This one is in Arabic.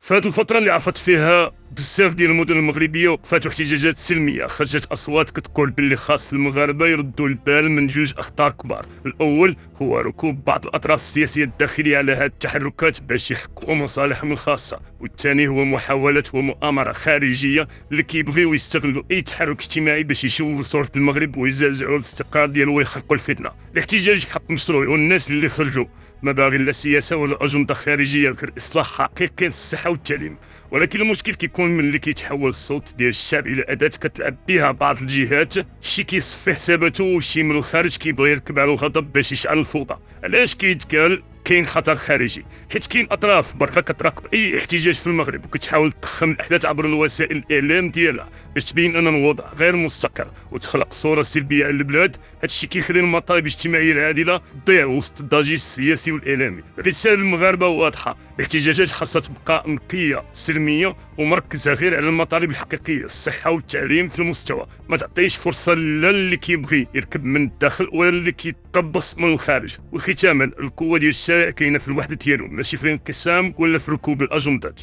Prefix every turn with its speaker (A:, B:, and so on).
A: فهاد الفترة اللي عرفت فيها بزاف ديال المدن المغربية وقفات احتجاجات سلمية، خرجت أصوات كتقول باللي خاص المغاربة يردوا البال من جوج أخطار كبار. الأول هو ركوب بعض الأطراف السياسية الداخلية على هاد التحركات باش يحققوا مصالحهم الخاصة، والثاني هو محاولة ومؤامرة خارجية اللي كيبغيو يستغلوا أي تحرك اجتماعي باش يشوهوا صورة المغرب ويزعزعوا الاستقرار ديالو ويخلقوا الفتنة. الاحتجاج حق مشروع، والناس اللي خرجوا ما باغي لا سياسة ولا أجندة خارجية غير إصلاح حقيقي للصحة والتعليم. ولكن المشكل كيكون ملي كيتحول الصوت ديال الشعب الى اداه كتلعب بها بعض الجهات، شي كيصفي حساباته وشي من الخارج كيبغي يركب على الغضب باش يشعل الفوضى. علاش كيتقال كاين خطر خارجي؟ حيت كاين اطراف برا كتراقب اي احتجاج في المغرب وكتحاول تضخم الاحداث عبر الوسائل الاعلام ديالها باش تبين ان الوضع غير مستقر وتخلق صوره سلبيه على البلاد. هادشي كيخلي المطالب الاجتماعيه العادله تضيع وسط الضجيج السياسي والاعلامي. رساله المغاربه واضحه، الاحتجاجات خاصها تبقى نقيه سلميه ومركزه غير على المطالب الحقيقيه، الصحه والتعليم في المستوى. ما تعطيش فرصه لا اللي كيبغي يركب من الداخل ولا اللي كيتقبص من الخارج. وختاما، القوه ديال الشارع كاينه في الوحده ديالو، ماشي في الانقسام ولا في ركوب الاجندات.